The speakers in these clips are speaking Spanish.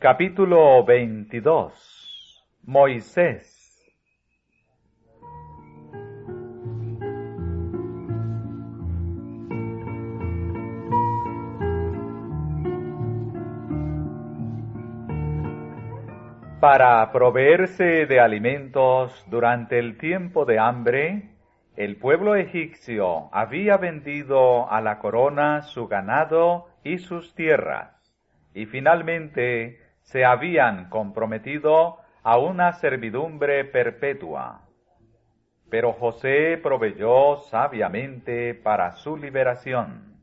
Capítulo 22. Moisés. Para proveerse de alimentos durante el tiempo de hambre, el pueblo egipcio había vendido a la corona su ganado y sus tierras, y finalmente se habían comprometido a una servidumbre perpetua. Pero José proveyó sabiamente para su liberación.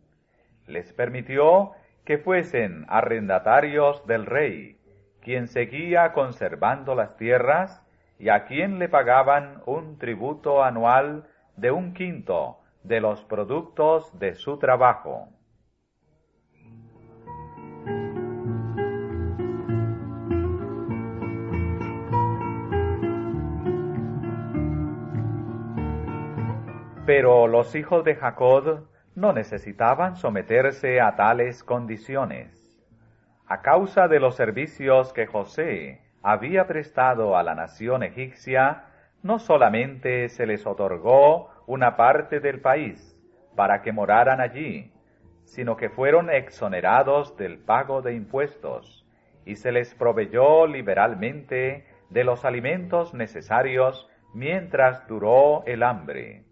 Les permitió que fuesen arrendatarios del rey, quien seguía conservando las tierras y a quien le pagaban un tributo anual de 1/5 de los productos de su trabajo. Pero los hijos de Jacob no necesitaban someterse a tales condiciones. A causa de los servicios que José había prestado a la nación egipcia, no solamente se les otorgó una parte del país para que moraran allí, sino que fueron exonerados del pago de impuestos, y se les proveyó liberalmente de los alimentos necesarios mientras duró el hambre.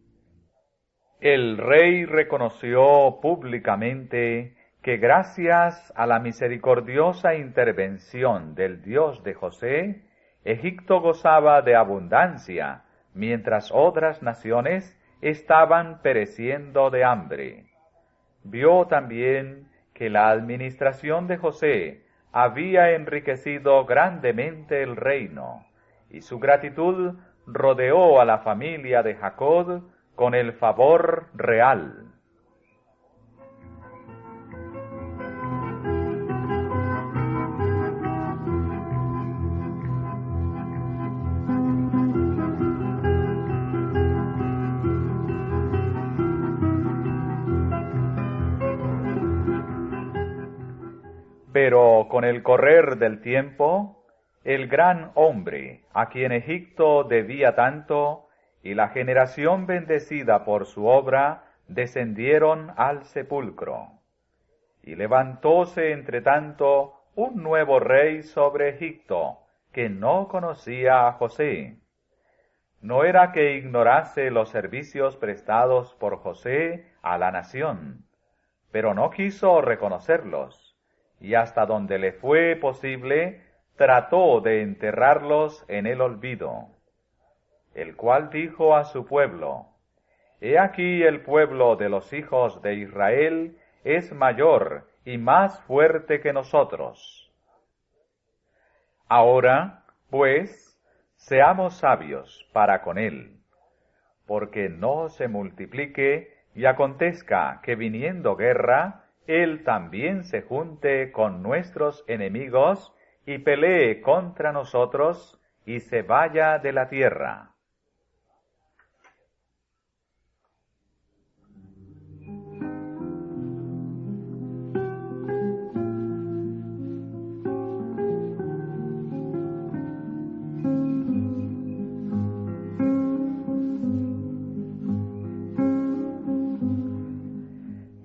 El rey reconoció públicamente que gracias a la misericordiosa intervención del Dios de José, Egipto gozaba de abundancia, mientras otras naciones estaban pereciendo de hambre. Vio también que la administración de José había enriquecido grandemente el reino, y su gratitud rodeó a la familia de Jacob con el favor real. Pero con el correr del tiempo, el gran hombre a quien Egipto debía tanto y la generación bendecida por su obra descendieron al sepulcro. Y levantóse entre tanto un nuevo rey sobre Egipto, que no conocía a José. No era que ignorase los servicios prestados por José a la nación, pero no quiso reconocerlos, y hasta donde le fue posible, trató de enterrarlos en el olvido. El cual dijo a su pueblo: He aquí el pueblo de los hijos de Israel es mayor y más fuerte que nosotros. Ahora, pues, seamos sabios para con él, porque no se multiplique y acontezca que viniendo guerra, él también se junte con nuestros enemigos y pelee contra nosotros y se vaya de la tierra.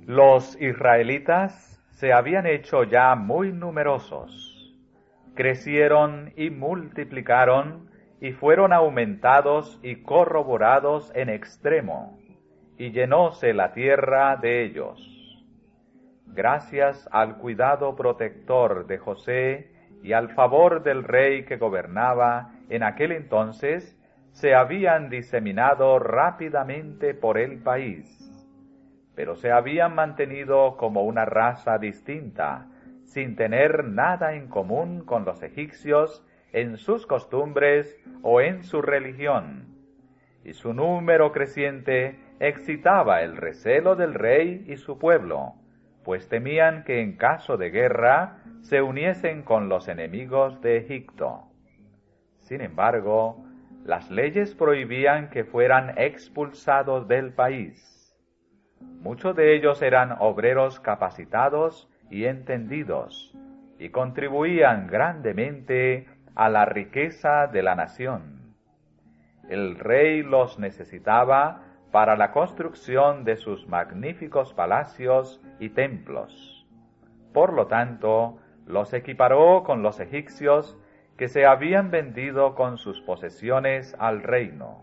Los israelitas se habían hecho ya muy numerosos, crecieron y multiplicaron y fueron aumentados y corroborados en extremo, y llenóse la tierra de ellos. Gracias al cuidado protector de José y al favor del rey que gobernaba en aquel entonces, se habían diseminado rápidamente por el país, pero se habían mantenido como una raza distinta, sin tener nada en común con los egipcios en sus costumbres o en su religión, y su número creciente excitaba el recelo del rey y su pueblo, pues temían que en caso de guerra se uniesen con los enemigos de Egipto. Sin embargo, las leyes prohibían que fueran expulsados del país. Muchos de ellos eran obreros capacitados y entendidos, y contribuían grandemente a la riqueza de la nación. El rey los necesitaba para la construcción de sus magníficos palacios y templos. Por lo tanto, los equiparó con los egipcios que se habían vendido con sus posesiones al reino.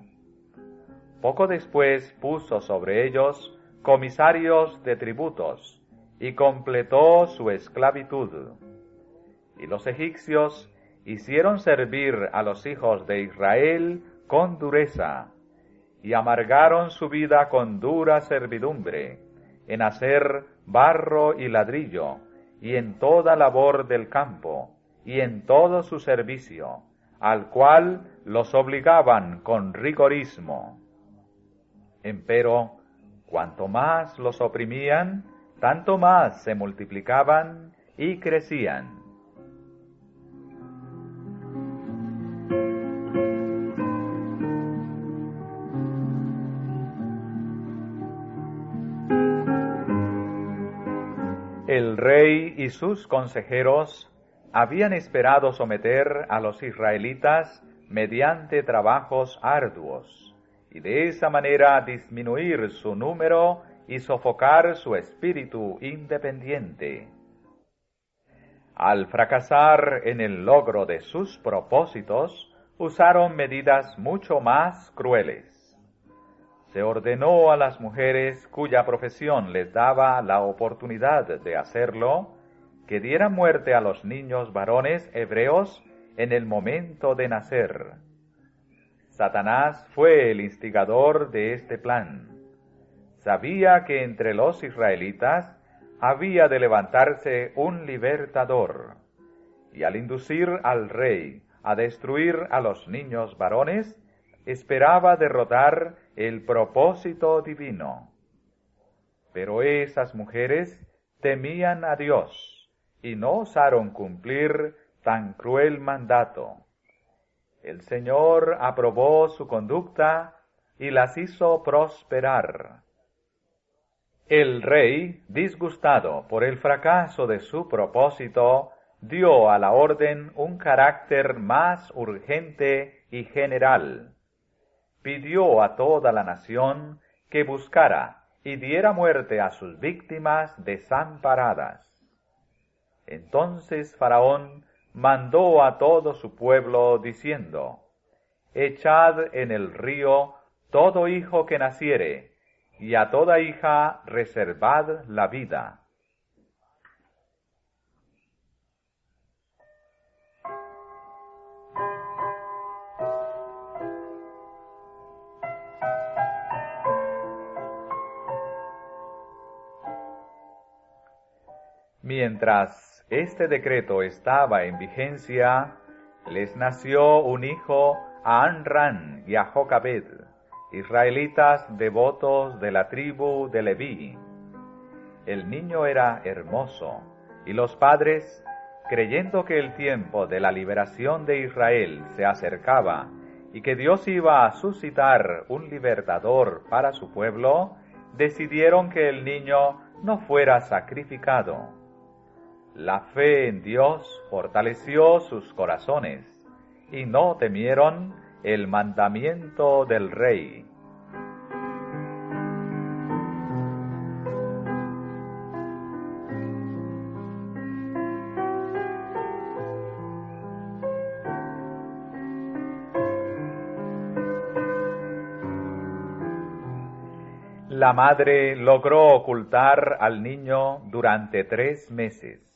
Poco después puso sobre ellos comisarios de tributos y completó su esclavitud. Y los egipcios hicieron servir a los hijos de Israel con dureza, y amargaron su vida con dura servidumbre, en hacer barro y ladrillo, y en toda labor del campo, y en todo su servicio, al cual los obligaban con rigorismo. Empero, cuanto más los oprimían, tanto más se multiplicaban y crecían. El rey y sus consejeros habían esperado someter a los israelitas mediante trabajos arduos, y de esa manera disminuir su número y sofocar su espíritu independiente. Al fracasar en el logro de sus propósitos, usaron medidas mucho más crueles. Se ordenó a las mujeres cuya profesión les daba la oportunidad de hacerlo, que dieran muerte a los niños varones hebreos en el momento de nacer. Satanás fue el instigador de este plan. Sabía que entre los israelitas había de levantarse un libertador, y al inducir al rey a destruir a los niños varones, esperaba derrotar el propósito divino. Pero esas mujeres temían a Dios y no osaron cumplir tan cruel mandato. El Señor aprobó su conducta y las hizo prosperar. El rey, disgustado por el fracaso de su propósito, dio a la orden un carácter más urgente y general. Pidió a toda la nación que buscara y diera muerte a sus víctimas desamparadas. Entonces Faraón mandó a todo su pueblo diciendo: Echad en el río todo hijo que naciere, y a toda hija reservad la vida. Mientras este decreto estaba en vigencia, les nació un hijo a Amram y a Jocabed, israelitas devotos de la tribu de Leví. El niño era hermoso, y los padres, creyendo que el tiempo de la liberación de Israel se acercaba y que Dios iba a suscitar un libertador para su pueblo, decidieron que el niño no fuera sacrificado. La fe en Dios fortaleció sus corazones, y no temieron el mandamiento del rey. La madre logró ocultar al niño durante 3 meses.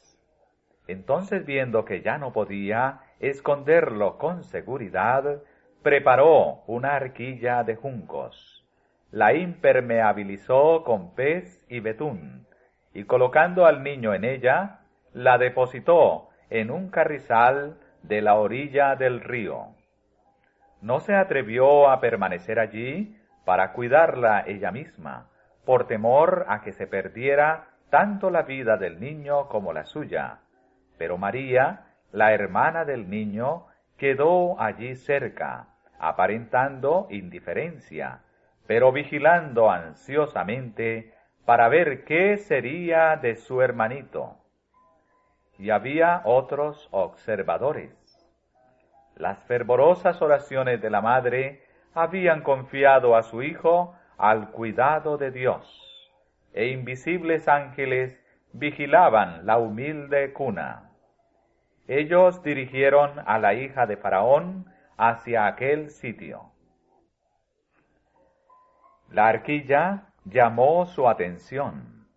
Entonces, viendo que ya no podía esconderlo con seguridad, preparó una arquilla de juncos, la impermeabilizó con pez y betún, y colocando al niño en ella, la depositó en un carrizal de la orilla del río. No se atrevió a permanecer allí para cuidarla ella misma, por temor a que se perdiera tanto la vida del niño como la suya. Pero María, la hermana del niño, quedó allí cerca, aparentando indiferencia, pero vigilando ansiosamente para ver qué sería de su hermanito. y había otros observadores. Las fervorosas oraciones de la madre habían confiado a su hijo al cuidado de Dios, e invisibles ángeles vigilaban la humilde cuna. Ellos dirigieron a la hija de Faraón hacia aquel sitio. La arquilla llamó su atención,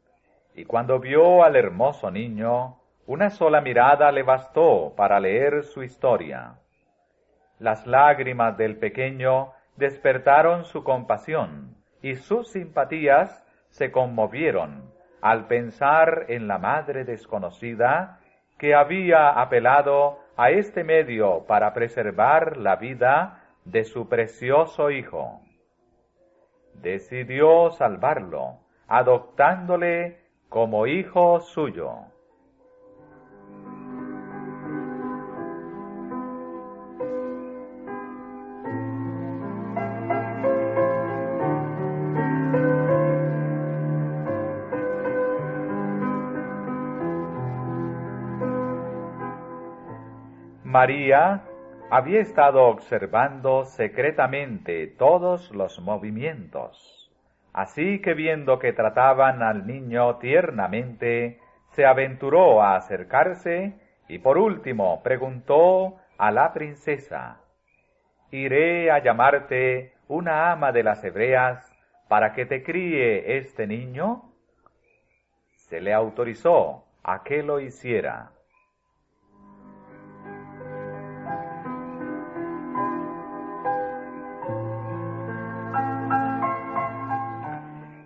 y cuando vio al hermoso niño, una sola mirada le bastó para leer su historia. Las lágrimas del pequeño despertaron su compasión, y sus simpatías se conmovieron al pensar en la madre desconocida que había apelado a este medio para preservar la vida de su precioso hijo. Decidió salvarlo, adoptándole como hijo suyo. María había estado observando secretamente todos los movimientos, así que viendo que trataban al niño tiernamente, se aventuró a acercarse y por último preguntó a la princesa: «¿Iré a llamarte una ama de las hebreas para que te críe este niño?» Se le autorizó a que lo hiciera.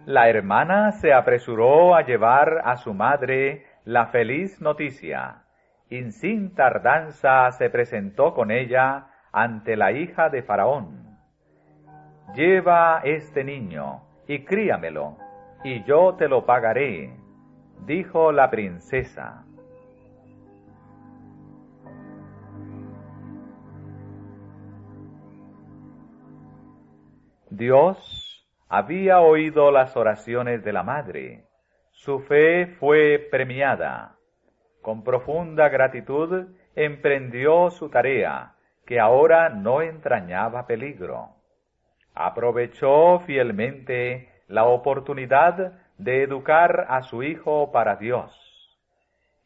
La hermana se apresuró a llevar a su madre la feliz noticia, y sin tardanza se presentó con ella ante la hija de Faraón. «Lleva este niño y críamelo, y yo te lo pagaré», dijo la princesa. Dios había oído las oraciones de la madre. Su fe fue premiada. Con profunda gratitud emprendió su tarea, que ahora no entrañaba peligro. Aprovechó fielmente la oportunidad de educar a su hijo para Dios.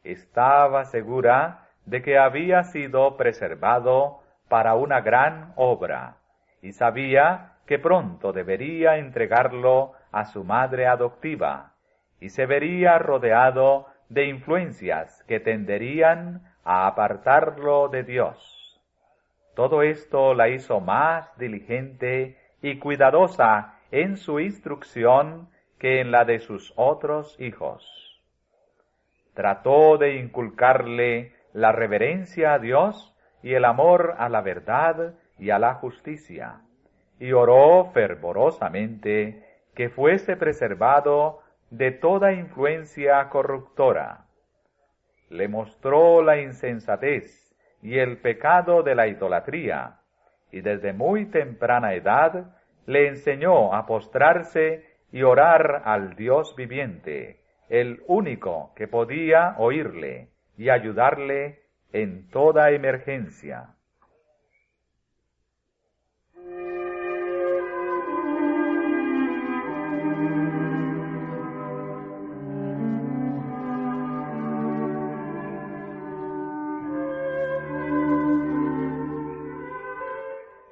Estaba segura de que había sido preservado para una gran obra, y sabía que pronto debería entregarlo a su madre adoptiva, y se vería rodeado de influencias que tenderían a apartarlo de Dios. Todo esto la hizo más diligente y cuidadosa en su instrucción que en la de sus otros hijos. Trató de inculcarle la reverencia a Dios y el amor a la verdad y a la justicia, y oró fervorosamente que fuese preservado de toda influencia corruptora. Le mostró la insensatez y el pecado de la idolatría, y desde muy temprana edad le enseñó a postrarse y orar al Dios viviente, el único que podía oírle y ayudarle en toda emergencia.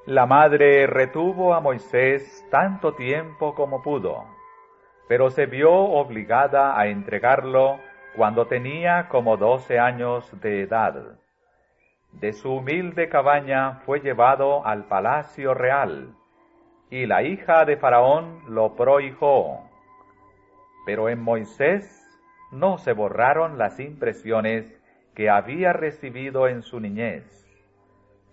La madre retuvo a Moisés tanto tiempo como pudo, pero se vio obligada a entregarlo cuando tenía como 12 años de edad. De su humilde cabaña fue llevado al palacio real, y la hija de Faraón lo prohijó. Pero en Moisés no se borraron las impresiones que había recibido en su niñez.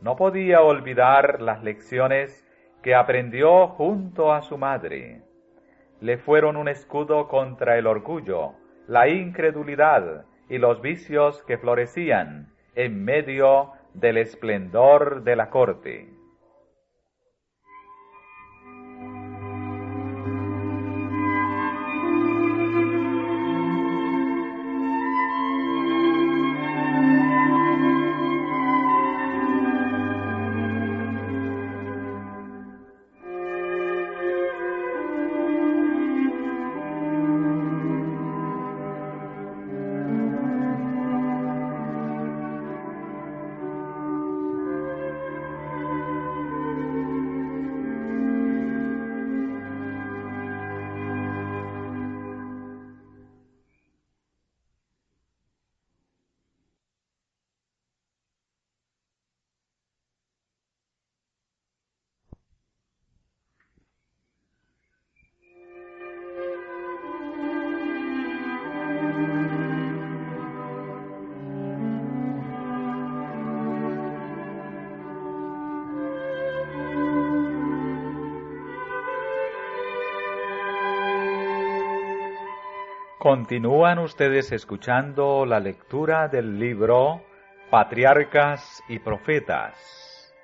No podía olvidar las lecciones que aprendió junto a su madre. Le fueron un escudo contra el orgullo, la incredulidad y los vicios que florecían en medio del esplendor de la corte. Continúan ustedes escuchando la lectura del libro Patriarcas y Profetas.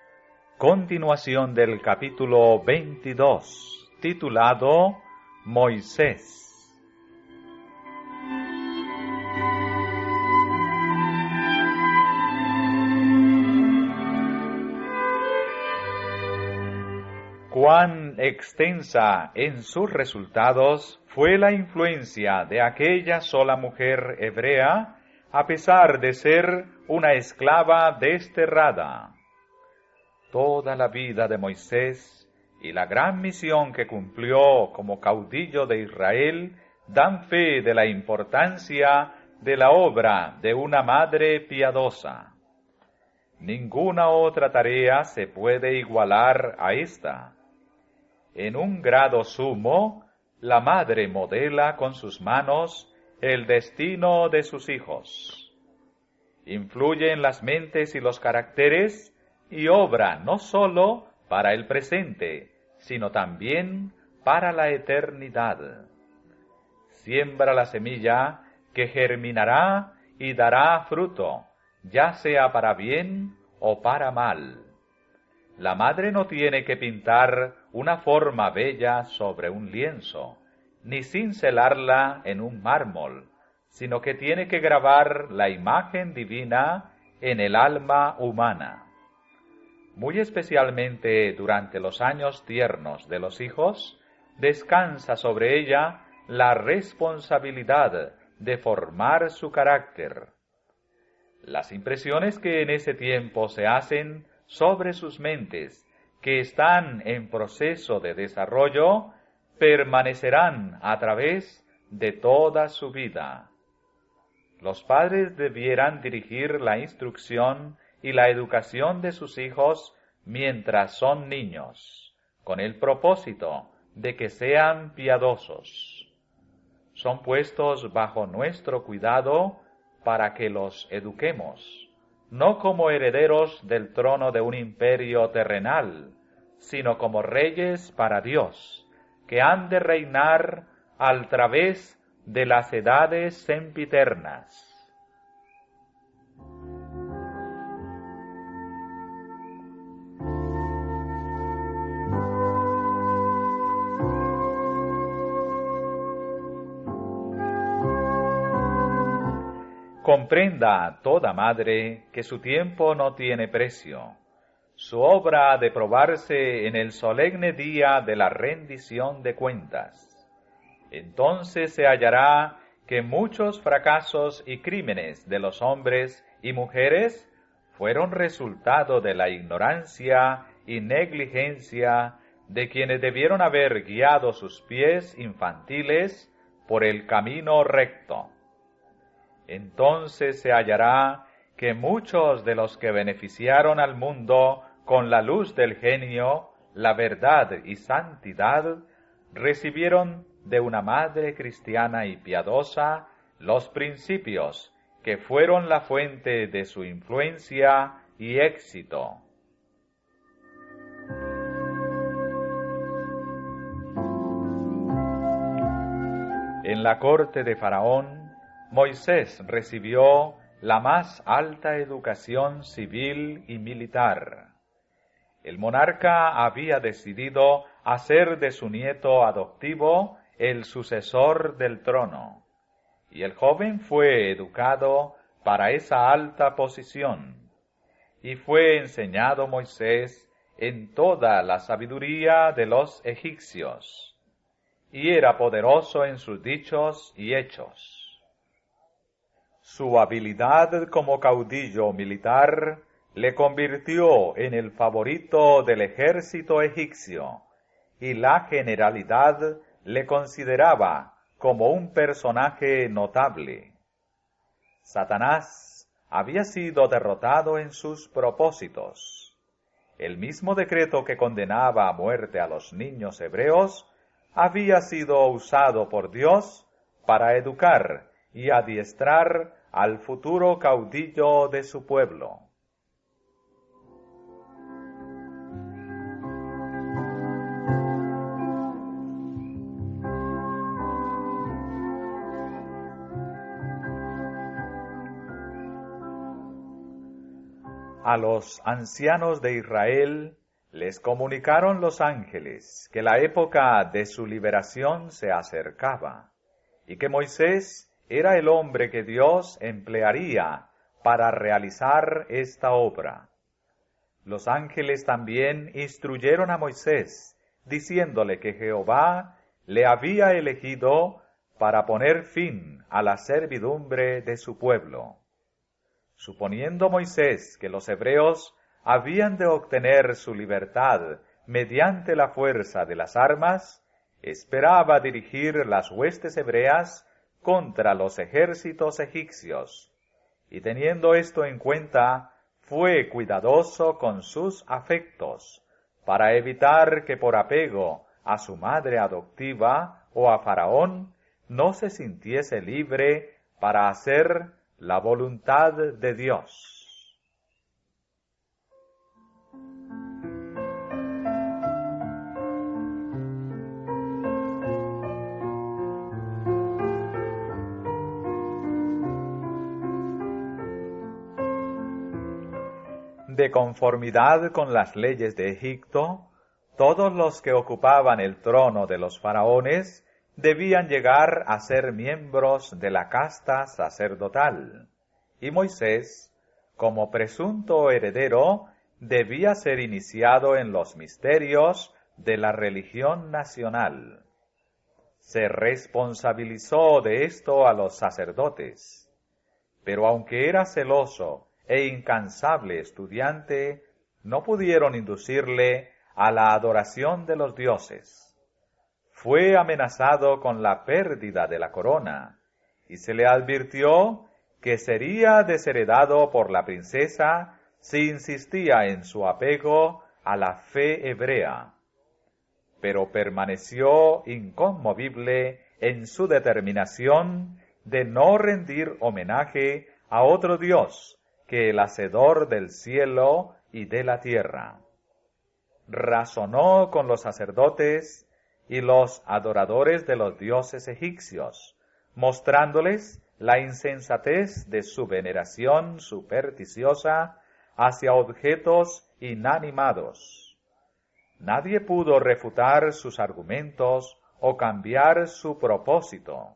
Continuación del capítulo 22, titulado Moisés. Cuán extensa en sus resultados fue la influencia de aquella sola mujer hebrea, a pesar de ser una esclava desterrada. Toda la vida de Moisés y la gran misión que cumplió como caudillo de Israel dan fe de la importancia de la obra de una madre piadosa. Ninguna otra tarea se puede igualar a esta. En un grado sumo, la madre modela con sus manos el destino de sus hijos. Influye en las mentes y los caracteres y obra no sólo para el presente, sino también para la eternidad. Siembra la semilla que germinará y dará fruto, ya sea para bien o para mal. La madre no tiene que pintar una forma bella sobre un lienzo, ni cincelarla en un mármol, sino que tiene que grabar la imagen divina en el alma humana. Muy especialmente durante los años tiernos de los hijos, descansa sobre ella la responsabilidad de formar su carácter. Las impresiones que en ese tiempo se hacen sobre sus mentes, que están en proceso de desarrollo, permanecerán a través de toda su vida. Los padres debieran dirigir la instrucción y la educación de sus hijos mientras son niños, con el propósito de que sean piadosos. Son puestos bajo nuestro cuidado para que los eduquemos, no como herederos del trono de un imperio terrenal, sino como reyes para Dios, que han de reinar al través de las edades sempiternas. Comprenda toda madre que su tiempo no tiene precio. Su obra ha de probarse en el solemne día de la rendición de cuentas. Entonces se hallará que muchos fracasos y crímenes de los hombres y mujeres fueron resultado de la ignorancia y negligencia de quienes debieron haber guiado sus pies infantiles por el camino recto. Entonces se hallará que muchos de los que beneficiaron al mundo con la luz del genio, la verdad y santidad, recibieron de una madre cristiana y piadosa los principios que fueron la fuente de su influencia y éxito. En la corte de Faraón, Moisés recibió la más alta educación civil y militar. El monarca había decidido hacer de su nieto adoptivo el sucesor del trono, y el joven fue educado para esa alta posición, y fue enseñado Moisés en toda la sabiduría de los egipcios, y era poderoso en sus dichos y hechos. Su habilidad como caudillo militar le convirtió en el favorito del ejército egipcio, y la generalidad le consideraba como un personaje notable. Satanás había sido derrotado en sus propósitos. El mismo decreto que condenaba a muerte a los niños hebreos había sido usado por Dios para educar y adiestrar al futuro caudillo de su pueblo. A los ancianos de Israel les comunicaron los ángeles que la época de su liberación se acercaba y que Moisés era el hombre que Dios emplearía para realizar esta obra. Los ángeles también instruyeron a Moisés, diciéndole que Jehová le había elegido para poner fin a la servidumbre de su pueblo. Suponiendo Moisés que los hebreos habían de obtener su libertad mediante la fuerza de las armas, esperaba dirigir las huestes hebreas contra los ejércitos egipcios, y teniendo esto en cuenta, fue cuidadoso con sus afectos, para evitar que por apego a su madre adoptiva o a Faraón, no se sintiese libre para hacer la voluntad de Dios. De conformidad con las leyes de Egipto, todos los que ocupaban el trono de los faraones debían llegar a ser miembros de la casta sacerdotal, y Moisés, como presunto heredero, debía ser iniciado en los misterios de la religión nacional. Se responsabilizó de esto a los sacerdotes, pero aunque era celoso e incansable estudiante, no pudieron inducirle a la adoración de los dioses. Fue amenazado con la pérdida de la corona, y se le advirtió que sería desheredado por la princesa si insistía en su apego a la fe hebrea. Pero permaneció inconmovible en su determinación de no rendir homenaje a otro Dios que el hacedor del cielo y de la tierra. Razonó con los sacerdotes y los adoradores de los dioses egipcios, mostrándoles la insensatez de su veneración supersticiosa hacia objetos inanimados. Nadie pudo refutar sus argumentos o cambiar su propósito.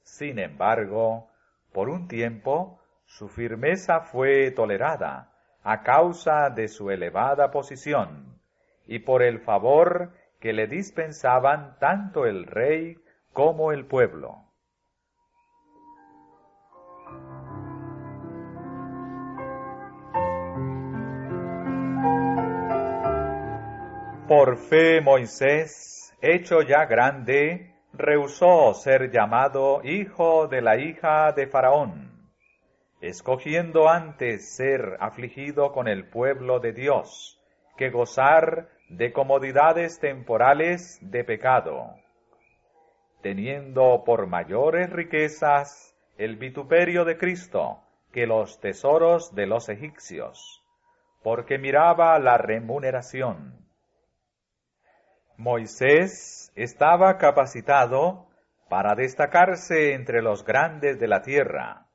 Sin embargo, por un tiempo, su firmeza fue tolerada a causa de su elevada posición y por el favor que le dispensaban tanto el rey como el pueblo. Por fe Moisés, hecho ya grande, rehusó ser llamado hijo de la hija de Faraón, escogiendo antes ser afligido con el pueblo de Dios, que gozar de comodidades temporales de pecado, teniendo por mayores riquezas el vituperio de Cristo que los tesoros de los egipcios, porque miraba la remuneración. Moisés estaba capacitado para destacarse entre los grandes de la tierra,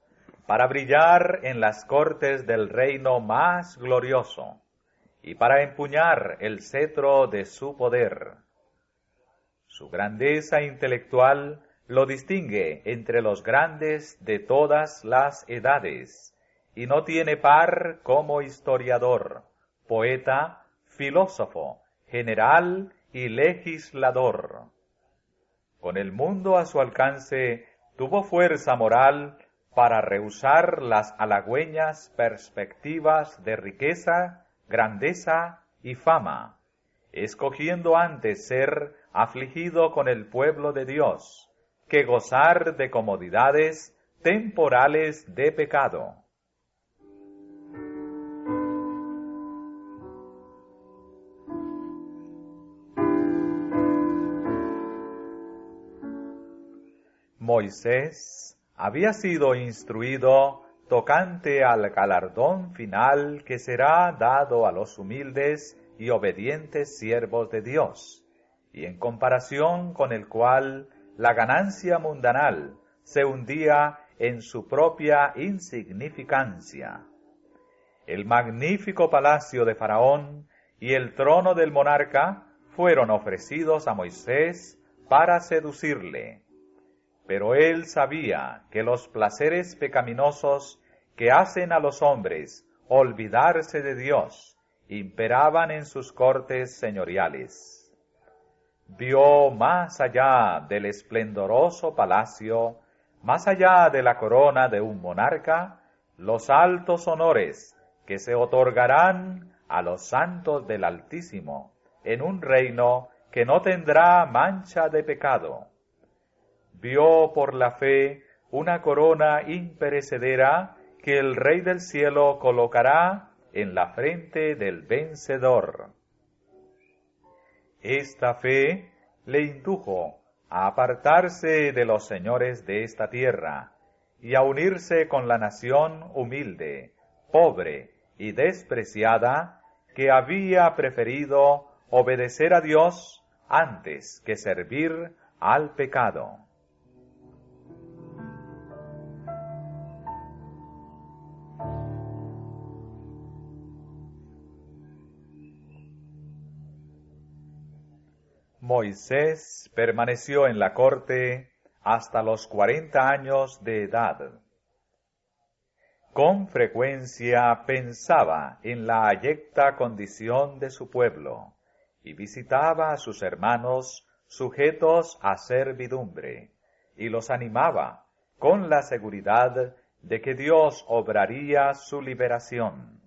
para brillar en las cortes del reino más glorioso, y para empuñar el cetro de su poder. Su grandeza intelectual lo distingue entre los grandes de todas las edades, y no tiene par como historiador, poeta, filósofo, general y legislador. Con el mundo a su alcance, tuvo fuerza moral para rehusar las halagüeñas perspectivas de riqueza, grandeza y fama, escogiendo antes ser afligido con el pueblo de Dios, que gozar de comodidades temporales de pecado. Moisés había sido instruido tocante al galardón final que será dado a los humildes y obedientes siervos de Dios, y en comparación con el cual la ganancia mundanal se hundía en su propia insignificancia. El magnífico palacio de Faraón y el trono del monarca fueron ofrecidos a Moisés para seducirle. Pero él sabía que los placeres pecaminosos que hacen a los hombres olvidarse de Dios imperaban en sus cortes señoriales. Vio más allá del esplendoroso palacio, más allá de la corona de un monarca, los altos honores que se otorgarán a los santos del Altísimo en un reino que no tendrá mancha de pecado. Vio por la fe una corona imperecedera que el Rey del cielo colocará en la frente del vencedor. Esta fe le indujo a apartarse de los señores de esta tierra y a unirse con la nación humilde, pobre y despreciada que había preferido obedecer a Dios antes que servir al pecado. Moisés permaneció en la corte hasta los 40 años de edad. Con frecuencia pensaba en la abyecta condición de su pueblo y visitaba a sus hermanos sujetos a servidumbre y los animaba con la seguridad de que Dios obraría su liberación.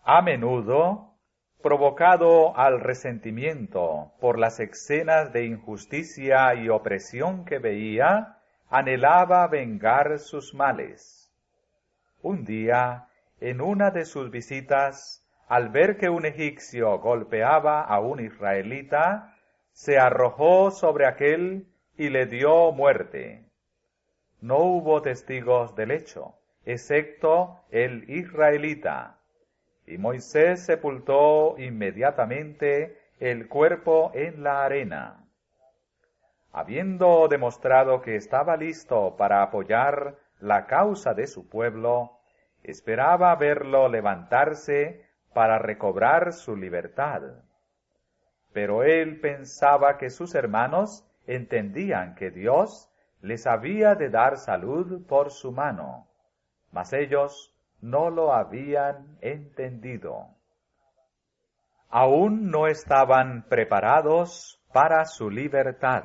A menudo, provocado al resentimiento por las escenas de injusticia y opresión que veía, anhelaba vengar sus males. Un día, en una de sus visitas, al ver que un egipcio golpeaba a un israelita, se arrojó sobre aquél y le dio muerte. No hubo testigos del hecho, excepto el israelita, y Moisés sepultó inmediatamente el cuerpo en la arena. Habiendo demostrado que estaba listo para apoyar la causa de su pueblo, esperaba verlo levantarse para recobrar su libertad. Pero él pensaba que sus hermanos entendían que Dios les había de dar salud por su mano, mas ellos no lo habían entendido. Aún no estaban preparados para su libertad.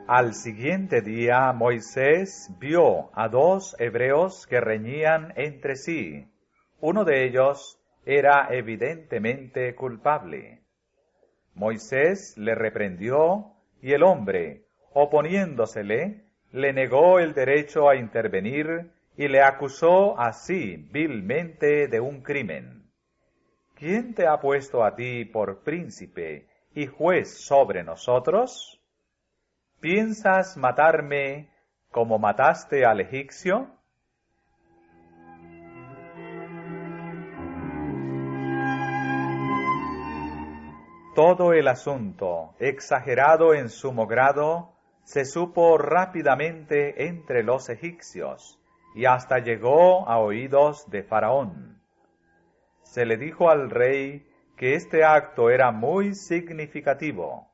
Al siguiente día Moisés vio a dos hebreos que reñían entre sí. Uno de ellos era evidentemente culpable. Moisés le reprendió y el hombre, oponiéndosele, le negó el derecho a intervenir y le acusó así vilmente de un crimen. ¿Quién te ha puesto a ti por príncipe y juez sobre nosotros? ¿Piensas matarme como mataste al egipcio? Todo el asunto, exagerado en sumo grado, se supo rápidamente entre los egipcios y hasta llegó a oídos de Faraón. Se le dijo al rey que este acto era muy significativo,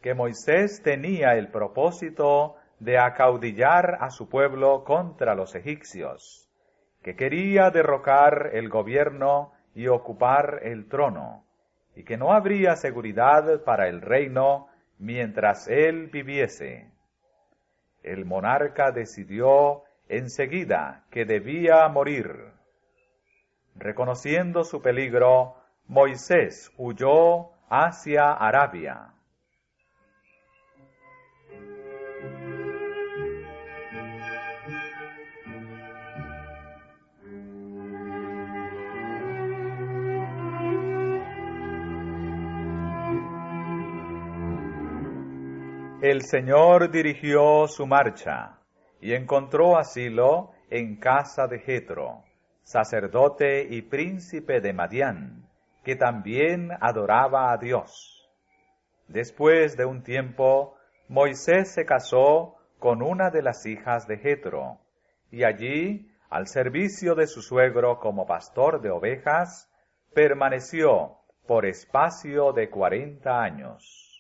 que Moisés tenía el propósito de acaudillar a su pueblo contra los egipcios, que quería derrocar el gobierno y ocupar el trono, y que no habría seguridad para el reino mientras él viviese. El monarca decidió enseguida que debía morir. Reconociendo su peligro, Moisés huyó hacia Arabia. El Señor dirigió su marcha y encontró asilo en casa de Jetro, sacerdote y príncipe de Madián, que también adoraba a Dios. Después de un tiempo, Moisés se casó con una de las hijas de Jetro, y allí, al servicio de su suegro como pastor de ovejas, permaneció por espacio de 40 años.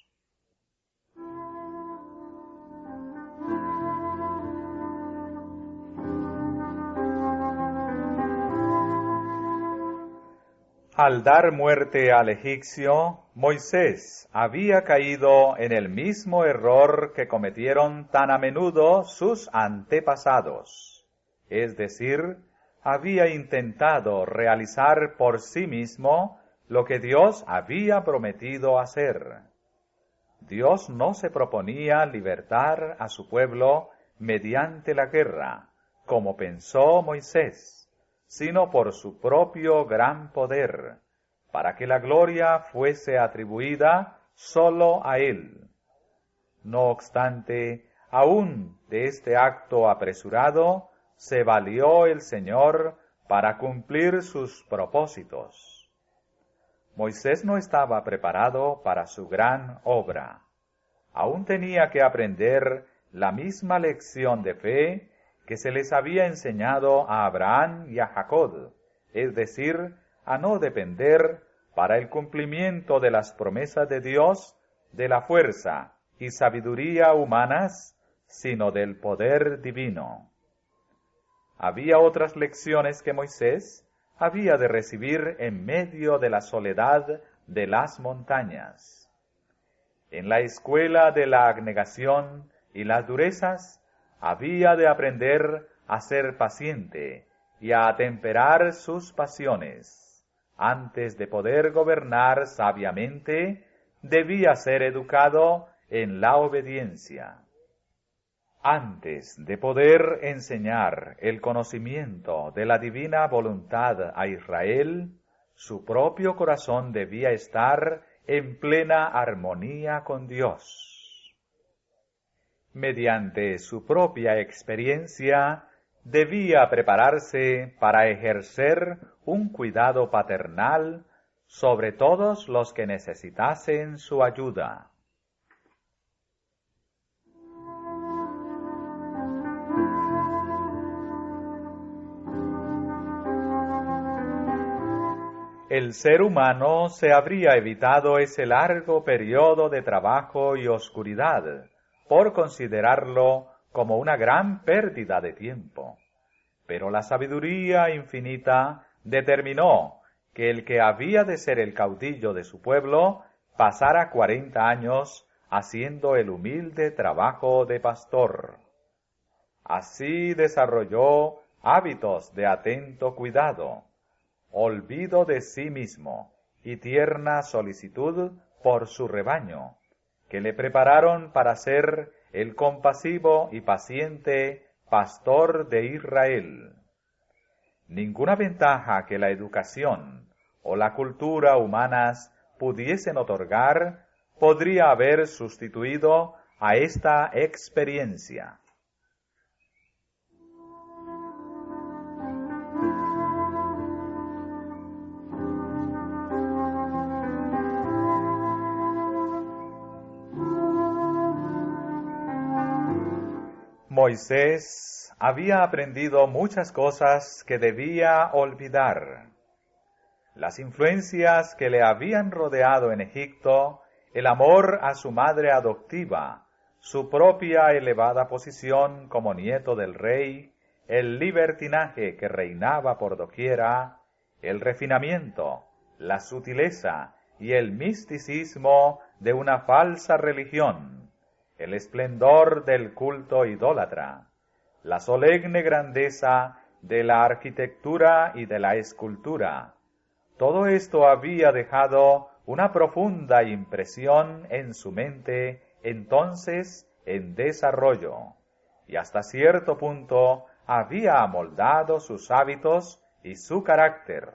Al dar muerte al egipcio, Moisés había caído en el mismo error que cometieron tan a menudo sus antepasados, es decir, había intentado realizar por sí mismo lo que Dios había prometido hacer. Dios no se proponía libertar a su pueblo mediante la guerra, como pensó Moisés, sino por su propio gran poder, para que la gloria fuese atribuida sólo a Él. No obstante, aún de este acto apresurado, se valió el Señor para cumplir sus propósitos. Moisés no estaba preparado para su gran obra. Aún tenía que aprender la misma lección de fe que se les había enseñado a Abraham y a Jacob, es decir, a no depender para el cumplimiento de las promesas de Dios de la fuerza y sabiduría humanas, sino del poder divino. Había otras lecciones que Moisés había de recibir en medio de la soledad de las montañas. En la escuela de la abnegación y las durezas, había de aprender a ser paciente y a atemperar sus pasiones. Antes de poder gobernar sabiamente, debía ser educado en la obediencia. Antes de poder enseñar el conocimiento de la divina voluntad a Israel, su propio corazón debía estar en plena armonía con Dios. Mediante su propia experiencia, debía prepararse para ejercer un cuidado paternal sobre todos los que necesitasen su ayuda. El ser humano se habría evitado ese largo periodo de trabajo y oscuridad, por considerarlo como una gran pérdida de tiempo. Pero la sabiduría infinita determinó que el que había de ser el caudillo de su pueblo pasara 40 años haciendo el humilde trabajo de pastor. Así desarrolló hábitos de atento cuidado, olvido de sí mismo y tierna solicitud por su rebaño, que le prepararon para ser el compasivo y paciente pastor de Israel. Ninguna ventaja que la educación o la cultura humanas pudiesen otorgar podría haber sustituido a esta experiencia. Moisés había aprendido muchas cosas que debía olvidar. Las influencias que le habían rodeado en Egipto, el amor a su madre adoptiva, su propia elevada posición como nieto del rey, el libertinaje que reinaba por doquiera, el refinamiento, la sutileza y el misticismo de una falsa religión, el esplendor del culto idólatra, la solemne grandeza de la arquitectura y de la escultura. Todo esto había dejado una profunda impresión en su mente entonces en desarrollo, y hasta cierto punto había amoldado sus hábitos y su carácter.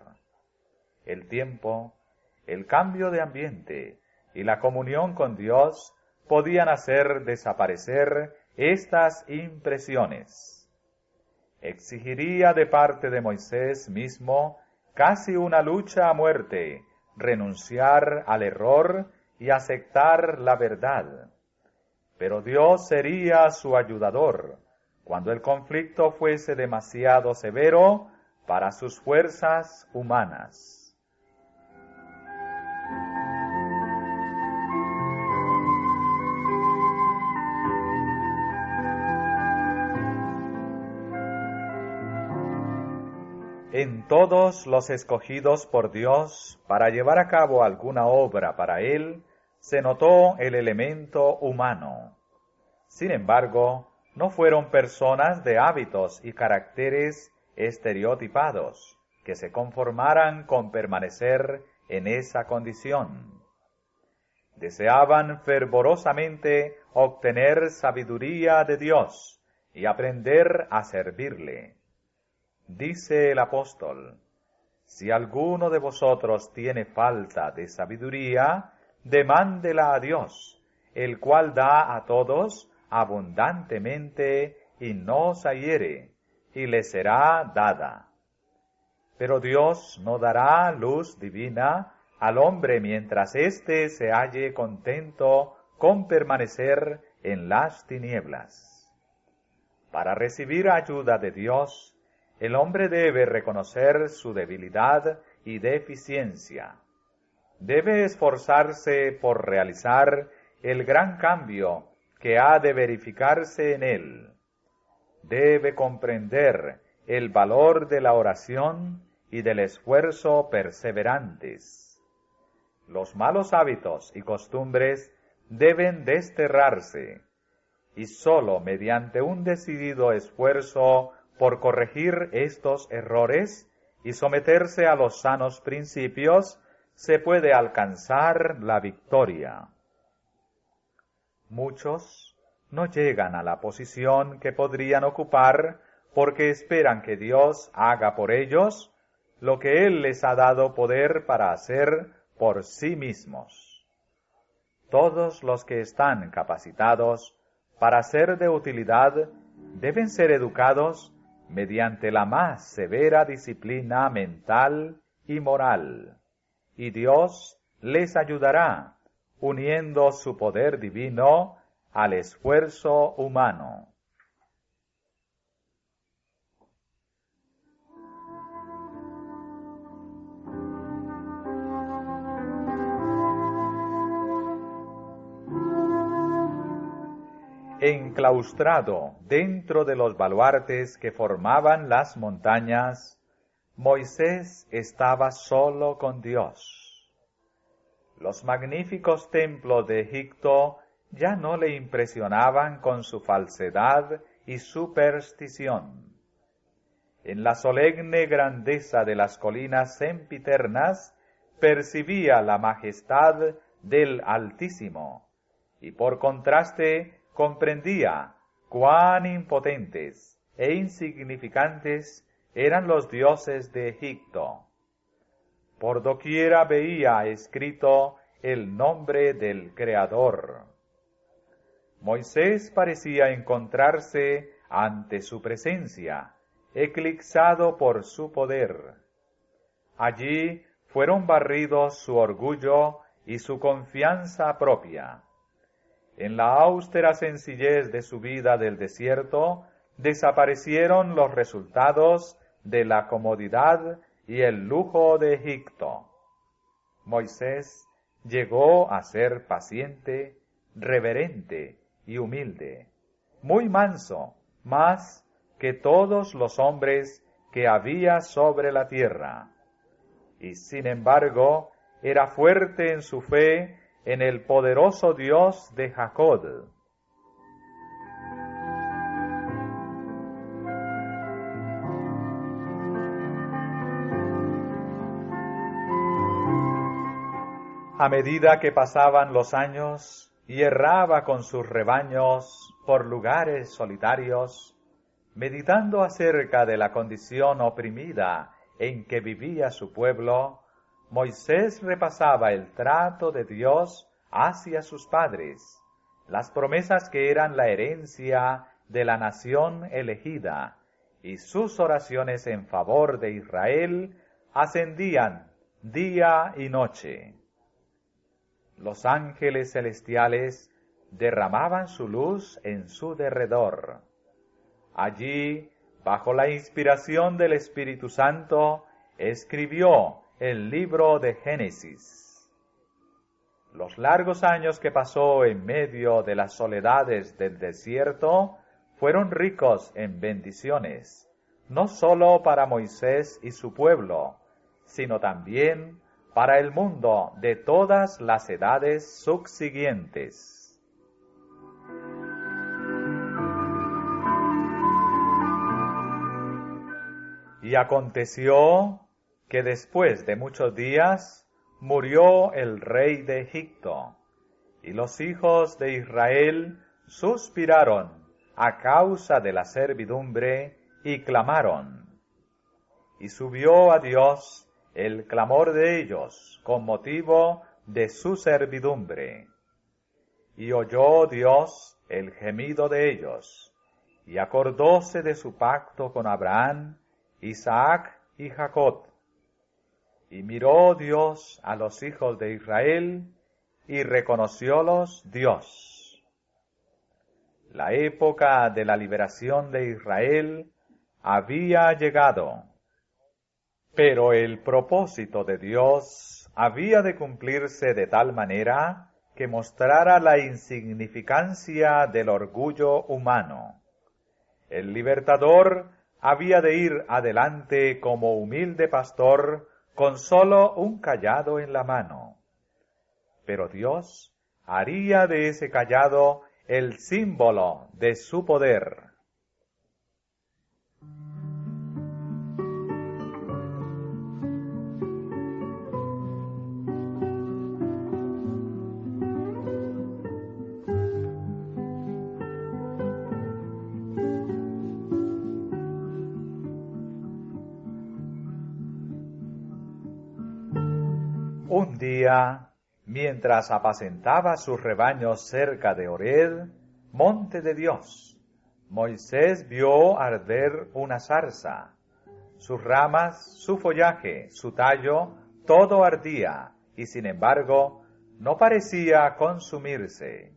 El tiempo, el cambio de ambiente y la comunión con Dios podían hacer desaparecer estas impresiones. Exigiría de parte de Moisés mismo casi una lucha a muerte renunciar al error y aceptar la verdad. Pero Dios sería su ayudador cuando el conflicto fuese demasiado severo para sus fuerzas humanas. En todos los escogidos por Dios para llevar a cabo alguna obra para Él, se notó el elemento humano. Sin embargo, no fueron personas de hábitos y caracteres estereotipados que se conformaran con permanecer en esa condición. Deseaban fervorosamente obtener sabiduría de Dios y aprender a servirle. Dice el apóstol: si alguno de vosotros tiene falta de sabiduría, demándela a Dios, el cual da a todos abundantemente y no se hiere, y le será dada. Pero Dios no dará luz divina al hombre mientras éste se halle contento con permanecer en las tinieblas. Para recibir ayuda de Dios, el hombre debe reconocer su debilidad y deficiencia. Debe esforzarse por realizar el gran cambio que ha de verificarse en él. Debe comprender el valor de la oración y del esfuerzo perseverantes. Los malos hábitos y costumbres deben desterrarse, y sólo mediante un decidido esfuerzo por corregir estos errores y someterse a los sanos principios, se puede alcanzar la victoria. Muchos no llegan a la posición que podrían ocupar porque esperan que Dios haga por ellos lo que Él les ha dado poder para hacer por sí mismos. Todos los que están capacitados para ser de utilidad deben ser educados mediante la más severa disciplina mental y moral, y Dios les ayudará, uniendo su poder divino al esfuerzo humano. Enclaustrado dentro de los baluartes que formaban las montañas, Moisés estaba solo con Dios. Los magníficos templos de Egipto ya no le impresionaban con su falsedad y superstición. En la solemne grandeza de las colinas sempiternas percibía la majestad del Altísimo, y por contraste comprendía cuán impotentes e insignificantes eran los dioses de Egipto. Por doquiera veía escrito el nombre del Creador. Moisés parecía encontrarse ante su presencia, eclipsado por su poder. Allí fueron barridos su orgullo y su confianza propia. En la austera sencillez de su vida del desierto, desaparecieron los resultados de la comodidad y el lujo de Egipto. Moisés llegó a ser paciente, reverente y humilde, muy manso, más que todos los hombres que había sobre la tierra. Y sin embargo, era fuerte en su fe en el poderoso Dios de Jacob. A medida que pasaban los años y erraba con sus rebaños por lugares solitarios, meditando acerca de la condición oprimida en que vivía su pueblo, Moisés repasaba el trato de Dios hacia sus padres, las promesas que eran la herencia de la nación elegida, y sus oraciones en favor de Israel ascendían día y noche. Los ángeles celestiales derramaban su luz en su derredor. Allí, bajo la inspiración del Espíritu Santo, escribió el libro de Génesis. Los largos años que pasó en medio de las soledades del desierto fueron ricos en bendiciones, no sólo para Moisés y su pueblo, sino también para el mundo de todas las edades subsiguientes. Y aconteció que después de muchos días murió el rey de Egipto, y los hijos de Israel suspiraron a causa de la servidumbre y clamaron. Y subió a Dios el clamor de ellos con motivo de su servidumbre. Y oyó Dios el gemido de ellos, y acordóse de su pacto con Abraham, Isaac y Jacob. Y miró Dios a los hijos de Israel, y reconociólos Dios. La época de la liberación de Israel había llegado, pero el propósito de Dios había de cumplirse de tal manera que mostrara la insignificancia del orgullo humano. El libertador había de ir adelante como humilde pastor con solo un cayado en la mano. Pero Dios haría de ese cayado el símbolo de su poder. Un día, mientras apacentaba sus rebaños cerca de Horeb, monte de Dios, Moisés vio arder una zarza. Sus ramas, su follaje, su tallo, todo ardía, y sin embargo, no parecía consumirse.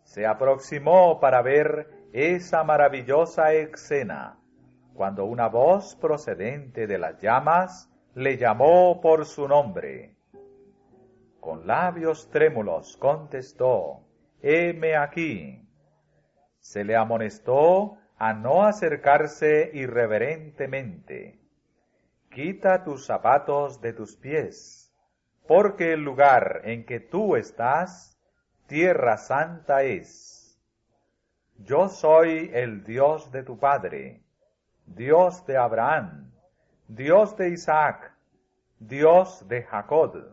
Se aproximó para ver esa maravillosa escena, cuando una voz procedente de las llamas le llamó por su nombre. Con labios trémulos contestó: «Heme aquí». Se le amonestó a no acercarse irreverentemente. «Quita tus zapatos de tus pies, porque el lugar en que tú estás, tierra santa es. Yo soy el Dios de tu padre, Dios de Abraham, Dios de Isaac, Dios de Jacob».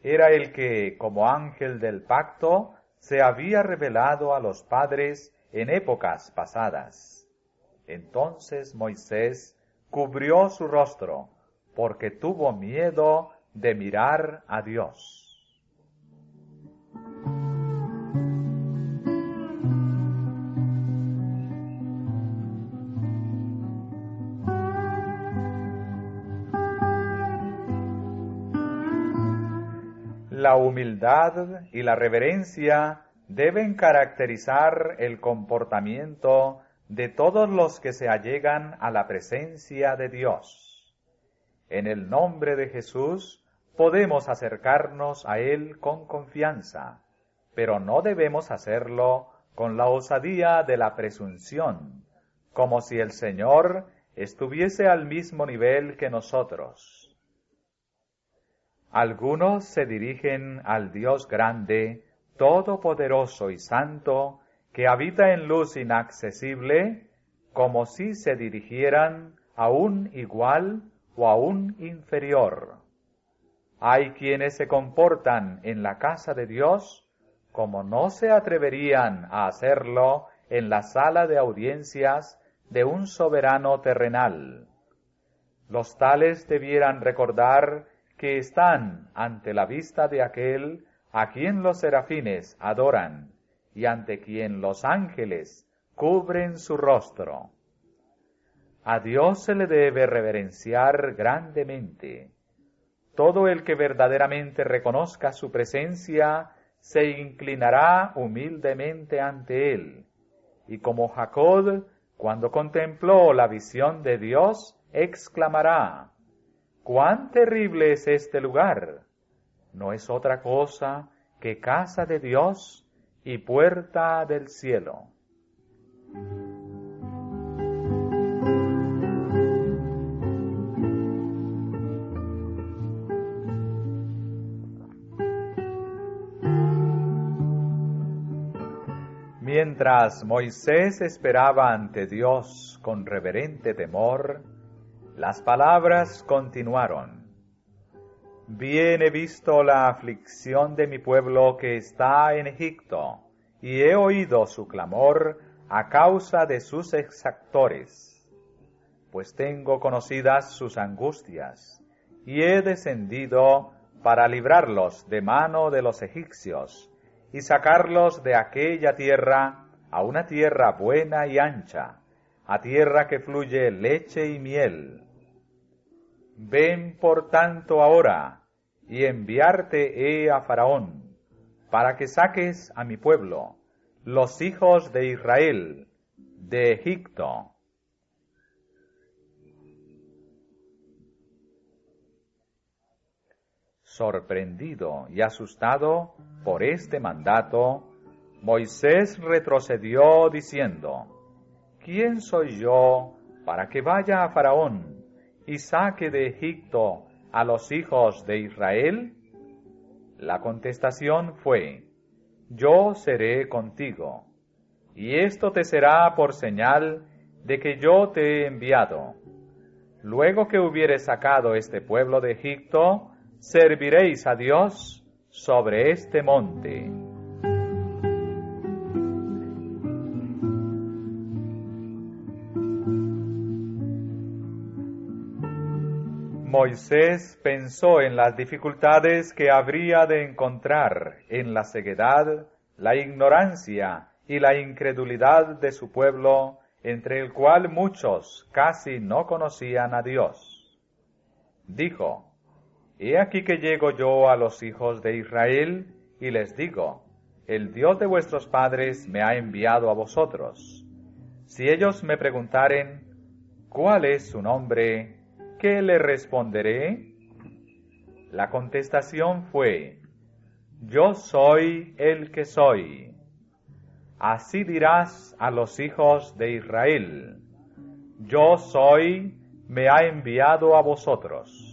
Era el que, como ángel del pacto, se había revelado a los padres en épocas pasadas. Entonces Moisés cubrió su rostro, porque tuvo miedo de mirar a Dios. La humildad y la reverencia deben caracterizar el comportamiento de todos los que se allegan a la presencia de Dios. En el nombre de Jesús podemos acercarnos a Él con confianza, pero no debemos hacerlo con la osadía de la presunción, como si el Señor estuviese al mismo nivel que nosotros. Algunos se dirigen al Dios grande, todopoderoso y santo, que habita en luz inaccesible, como si se dirigieran a un igual o a un inferior. Hay quienes se comportan en la casa de Dios como no se atreverían a hacerlo en la sala de audiencias de un soberano terrenal. Los tales debieran recordar que están ante la vista de aquel a quien los serafines adoran y ante quien los ángeles cubren su rostro. A Dios se le debe reverenciar grandemente, todo el que verdaderamente reconozca su presencia se inclinará humildemente ante él. Y como Jacob, cuando contempló la visión de Dios, exclamará: ¡cuán terrible es este lugar! No es otra cosa que casa de Dios y puerta del cielo. Mientras Moisés esperaba ante Dios con reverente temor, las palabras continuaron: Bien he visto la aflicción de mi pueblo que está en Egipto, y he oído su clamor a causa de sus exactores. Pues tengo conocidas sus angustias, y he descendido para librarlos de mano de los egipcios, y sacarlos de aquella tierra a una tierra buena y ancha, a tierra que fluye leche y miel. Ven por tanto ahora, y enviarte he a Faraón, para que saques a mi pueblo, los hijos de Israel, de Egipto. Sorprendido y asustado por este mandato, Moisés retrocedió diciendo: ¿Quién soy yo para que vaya a Faraón y saque de Egipto a los hijos de Israel? La contestación fue: Yo seré contigo, y esto te será por señal de que yo te he enviado. Luego que hubieres sacado este pueblo de Egipto, serviréis a Dios sobre este monte. Moisés pensó en las dificultades que habría de encontrar en la ceguedad, la ignorancia y la incredulidad de su pueblo, entre el cual muchos casi no conocían a Dios. Dijo: He aquí que llego yo a los hijos de Israel, y les digo: el Dios de vuestros padres me ha enviado a vosotros. Si ellos me preguntaren: ¿cuál es su nombre?, ¿qué le responderé? La contestación fue: Yo soy el que soy. Así dirás a los hijos de Israel: Yo soy, me ha enviado a vosotros.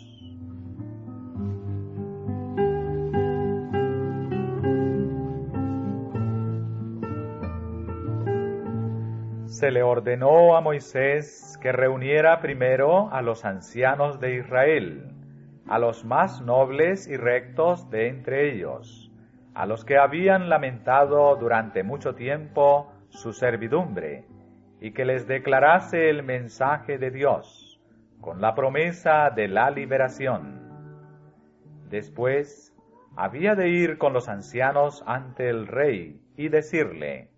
Se le ordenó a Moisés que reuniera primero a los ancianos de Israel, a los más nobles y rectos de entre ellos, a los que habían lamentado durante mucho tiempo su servidumbre, y que les declarase el mensaje de Dios, con la promesa de la liberación. Después había de ir con los ancianos ante el rey y decirle: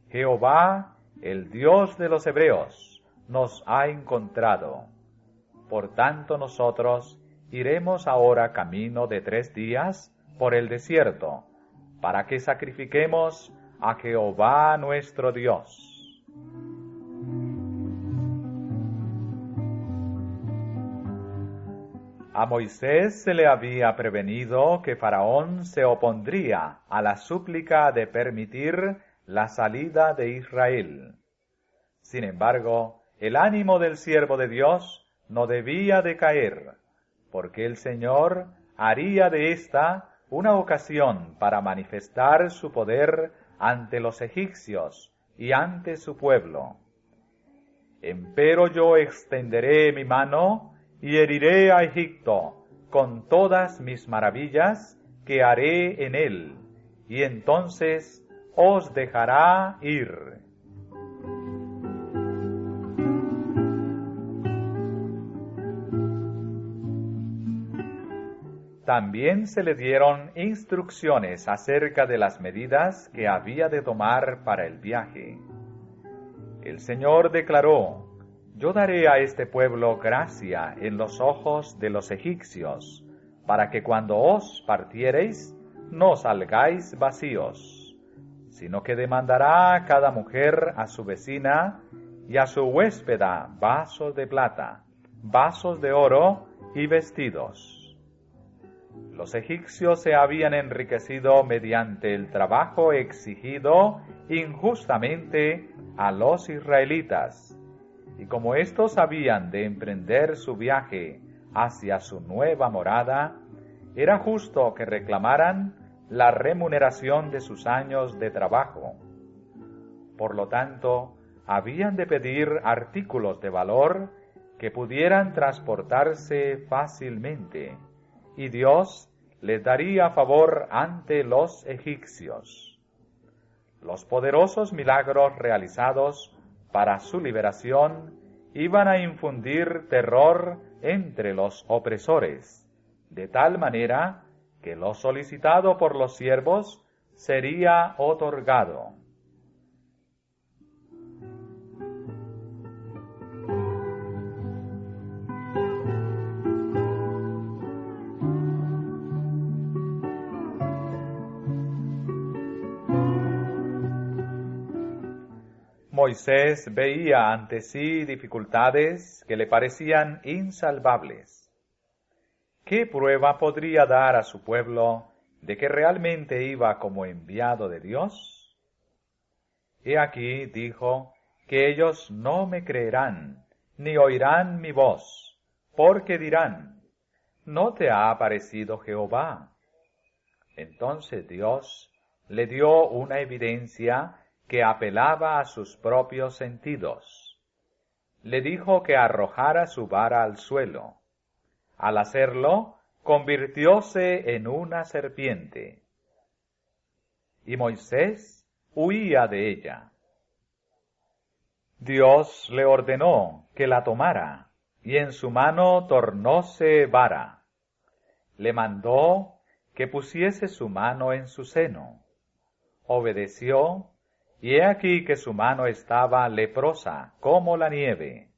Jehová, el Dios de los hebreos, nos ha encontrado. Por tanto nosotros iremos ahora camino de 3 días por el desierto, para que sacrifiquemos a Jehová nuestro Dios. A Moisés se le había prevenido que Faraón se opondría a la súplica de permitir la salida de Israel. Sin embargo, el ánimo del siervo de Dios no debía decaer, porque el Señor haría de esta una ocasión para manifestar su poder ante los egipcios y ante su pueblo. Empero yo extenderé mi mano y heriré a Egipto con todas mis maravillas que haré en él, y entonces os dejará ir. También se le dieron instrucciones acerca de las medidas que había de tomar para el viaje. El Señor declaró: Yo daré a este pueblo gracia en los ojos de los egipcios, para que cuando os partiereis no salgáis vacíos, sino que demandará cada mujer a su vecina y a su huéspeda vasos de plata, vasos de oro y vestidos. Los egipcios se habían enriquecido mediante el trabajo exigido injustamente a los israelitas, y como éstos habían de emprender su viaje hacia su nueva morada, era justo que reclamaran la remuneración de sus años de trabajo. Por lo tanto, habían de pedir artículos de valor que pudieran transportarse fácilmente, y Dios les daría favor ante los egipcios. Los poderosos milagros realizados para su liberación iban a infundir terror entre los opresores, de tal manera que lo solicitado por los siervos sería otorgado. Moisés veía ante sí dificultades que le parecían insalvables. ¿Qué prueba podría dar a su pueblo de que realmente iba como enviado de Dios? He aquí, dijo, que ellos no me creerán, ni oirán mi voz, porque dirán, ¿no te ha aparecido Jehová? Entonces Dios le dio una evidencia que apelaba a sus propios sentidos. Le dijo que arrojara su vara al suelo. Al hacerlo, convirtióse en una serpiente. Y Moisés huía de ella. Dios le ordenó que la tomara, y en su mano tornóse vara. Le mandó que pusiese su mano en su seno. Obedeció, y he aquí que su mano estaba leprosa como la nieve.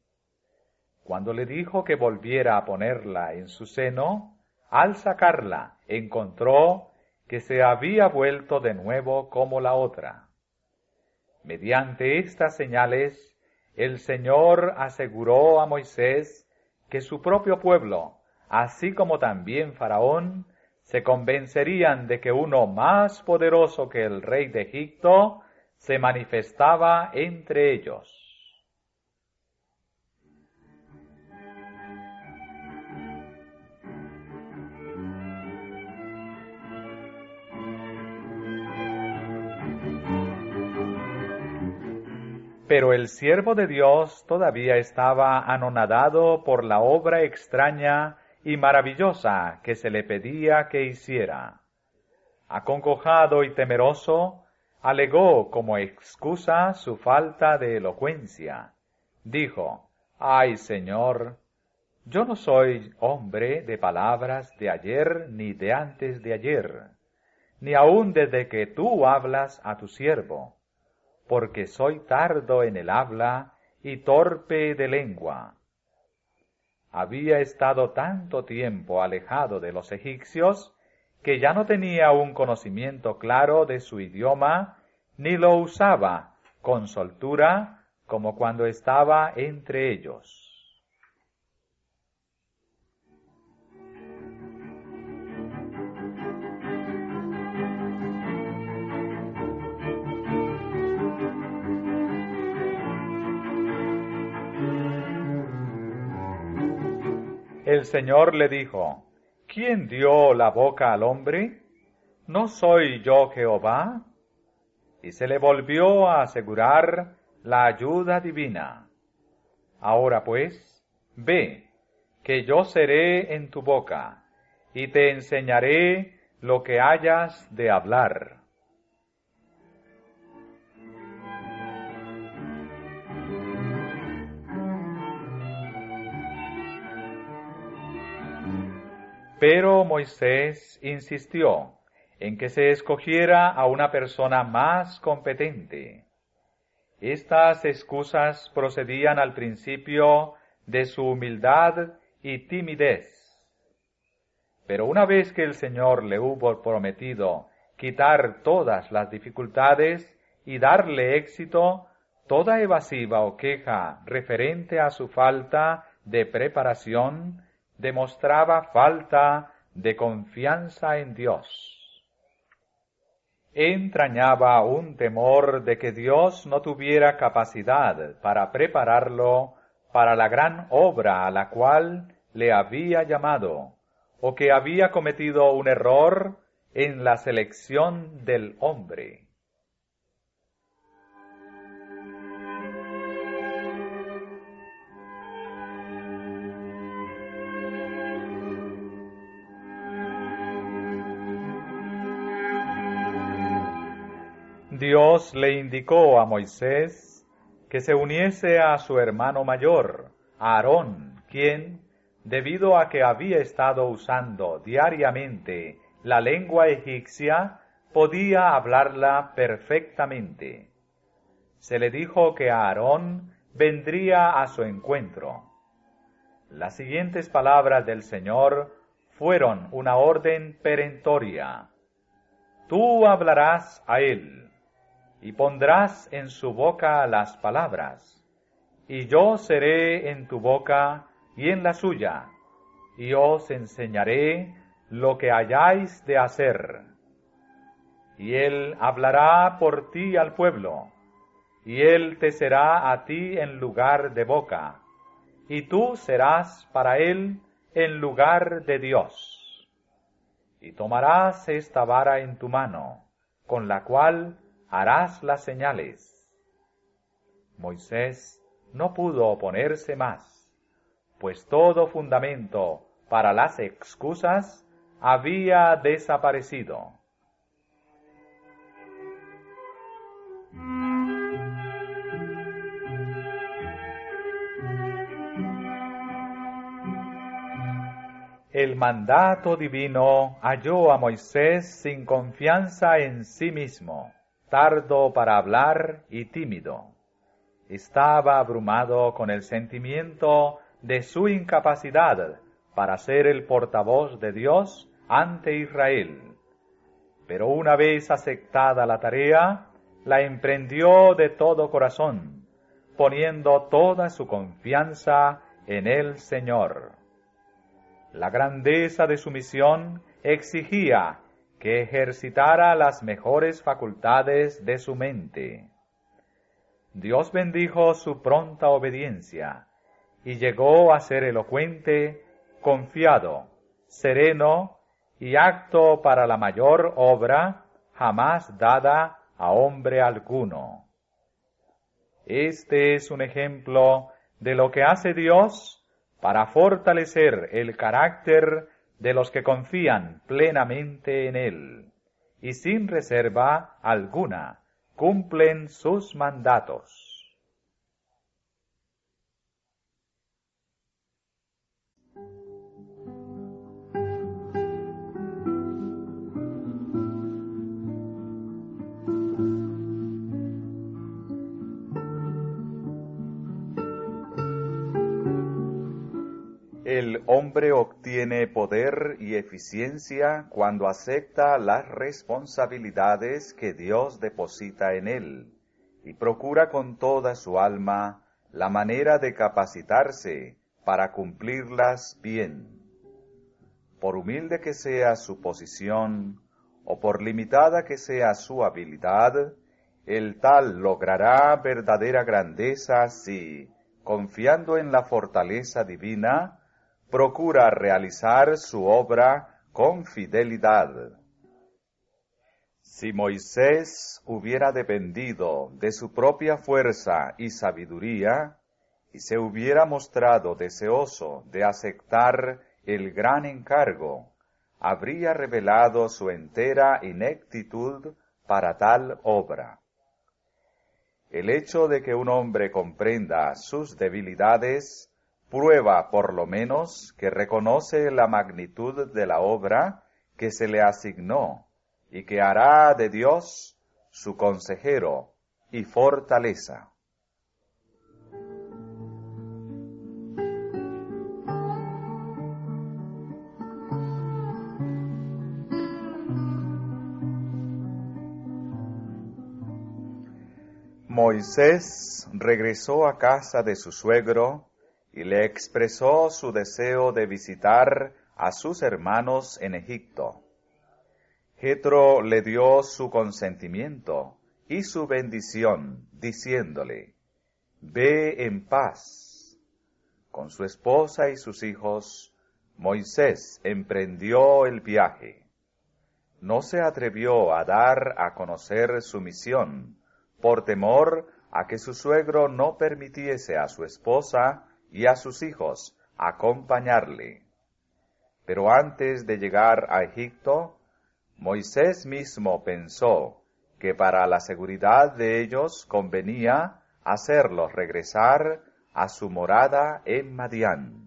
Cuando le dijo que volviera a ponerla en su seno, al sacarla encontró que se había vuelto de nuevo como la otra. Mediante estas señales, el Señor aseguró a Moisés que su propio pueblo, así como también Faraón, se convencerían de que uno más poderoso que el rey de Egipto se manifestaba entre ellos. Pero el siervo de Dios todavía estaba anonadado por la obra extraña y maravillosa que se le pedía que hiciera. Acongojado y temeroso, alegó como excusa su falta de elocuencia. Dijo, «Ay, Señor, yo no soy hombre de palabras de ayer ni de antes de ayer, ni aun desde que tú hablas a tu siervo, porque soy tardo en el habla y torpe de lengua». Había estado tanto tiempo alejado de los egipcios que ya no tenía un conocimiento claro de su idioma, ni lo usaba con soltura como cuando estaba entre ellos. El Señor le dijo, ¿quién dio la boca al hombre? ¿No soy yo Jehová? Y se le volvió a asegurar la ayuda divina. Ahora pues, ve, que yo seré en tu boca, y te enseñaré lo que hayas de hablar. Pero Moisés insistió en que se escogiera a una persona más competente. Estas excusas procedían al principio de su humildad y timidez. Pero una vez que el Señor le hubo prometido quitar todas las dificultades y darle éxito, toda evasiva o queja referente a su falta de preparación demostraba falta de confianza en Dios. Entrañaba un temor de que Dios no tuviera capacidad para prepararlo para la gran obra a la cual le había llamado, o que había cometido un error en la selección del hombre. Dios le indicó a Moisés que se uniese a su hermano mayor, Aarón, quien, debido a que había estado usando diariamente la lengua egipcia, podía hablarla perfectamente. Se le dijo que Aarón vendría a su encuentro. Las siguientes palabras del Señor fueron una orden perentoria. Tú hablarás a él, y pondrás en su boca las palabras, y yo seré en tu boca y en la suya, y os enseñaré lo que hayáis de hacer. Y él hablará por ti al pueblo, y él te será a ti en lugar de boca, y tú serás para él en lugar de Dios. Y tomarás esta vara en tu mano, con la cual harás las señales. Moisés no pudo oponerse más, pues todo fundamento para las excusas había desaparecido. El mandato divino halló a Moisés sin confianza en sí mismo, tardo para hablar y tímido. Estaba abrumado con el sentimiento de su incapacidad para ser el portavoz de Dios ante Israel. Pero una vez aceptada la tarea, la emprendió de todo corazón, poniendo toda su confianza en el Señor. La grandeza de su misión exigía que ejercitara las mejores facultades de su mente. Dios bendijo su pronta obediencia y llegó a ser elocuente, confiado, sereno y apto para la mayor obra jamás dada a hombre alguno. Este es un ejemplo de lo que hace Dios para fortalecer el carácter de los que confían plenamente en Él y sin reserva alguna cumplen sus mandatos. El hombre obtiene poder y eficiencia cuando acepta las responsabilidades que Dios deposita en él y procura con toda su alma la manera de capacitarse para cumplirlas bien. Por humilde que sea su posición o por limitada que sea su habilidad, el tal logrará verdadera grandeza si, confiando en la fortaleza divina, procura realizar su obra con fidelidad. Si Moisés hubiera dependido de su propia fuerza y sabiduría, y se hubiera mostrado deseoso de aceptar el gran encargo, habría revelado su entera ineptitud para tal obra. El hecho de que un hombre comprenda sus debilidades prueba por lo menos que reconoce la magnitud de la obra que se le asignó y que hará de Dios su consejero y fortaleza. Moisés regresó a casa de su suegro y le expresó su deseo de visitar a sus hermanos en Egipto. Jetro le dio su consentimiento y su bendición, diciéndole: «Ve en paz». Con su esposa y sus hijos, Moisés emprendió el viaje. No se atrevió a dar a conocer su misión, por temor a que su suegro no permitiese a su esposa y a sus hijos acompañarle. Pero antes de llegar a Egipto, Moisés mismo pensó que para la seguridad de ellos convenía hacerlos regresar a su morada en Madián.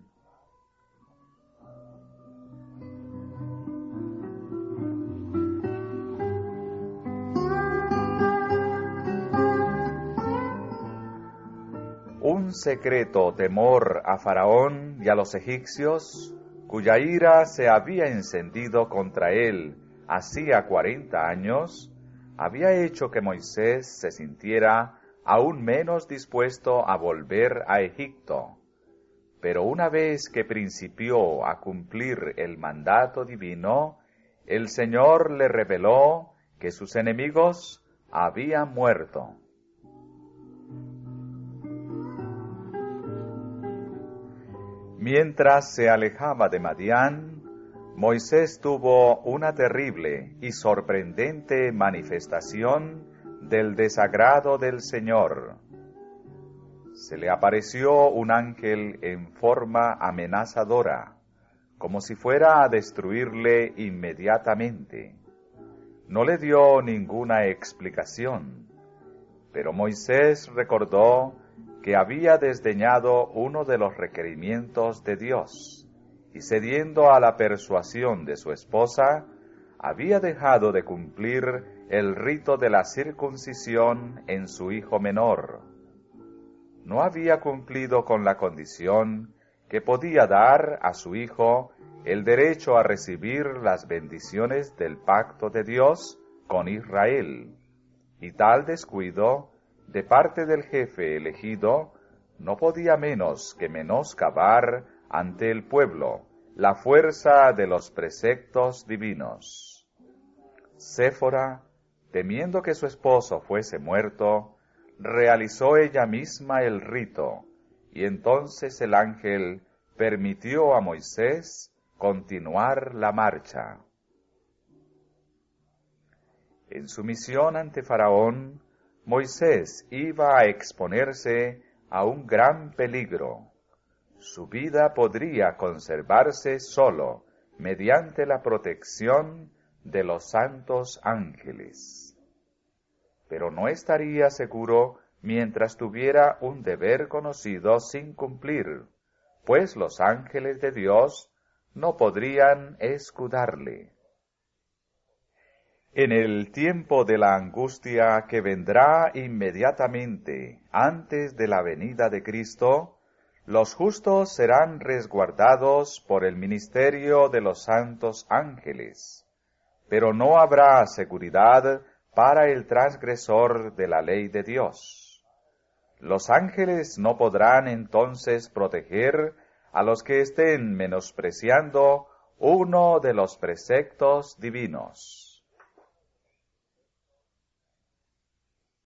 Un secreto temor a Faraón y a los egipcios, cuya ira se había encendido contra él hacía 40 años, había hecho que Moisés se sintiera aún menos dispuesto a volver a Egipto. Pero una vez que principió a cumplir el mandato divino, el Señor le reveló que sus enemigos habían muerto. Mientras se alejaba de Madián, Moisés tuvo una terrible y sorprendente manifestación del desagrado del Señor. Se le apareció un ángel en forma amenazadora, como si fuera a destruirle inmediatamente. No le dio ninguna explicación, pero Moisés recordó que había desdeñado uno de los requerimientos de Dios, y cediendo a la persuasión de su esposa, había dejado de cumplir el rito de la circuncisión en su hijo menor. No había cumplido con la condición que podía dar a su hijo el derecho a recibir las bendiciones del pacto de Dios con Israel, y tal descuido de parte del jefe elegido no podía menos que menoscabar ante el pueblo la fuerza de los preceptos divinos. Séfora, temiendo que su esposo fuese muerto, realizó ella misma el rito, y entonces el ángel permitió a Moisés continuar la marcha. En su misión ante Faraón, Moisés iba a exponerse a un gran peligro. Su vida podría conservarse solo mediante la protección de los santos ángeles. Pero no estaría seguro mientras tuviera un deber conocido sin cumplir, pues los ángeles de Dios no podrían escudarle. En el tiempo de la angustia que vendrá inmediatamente antes de la venida de Cristo, los justos serán resguardados por el ministerio de los santos ángeles, pero no habrá seguridad para el transgresor de la ley de Dios. Los ángeles no podrán entonces proteger a los que estén menospreciando uno de los preceptos divinos.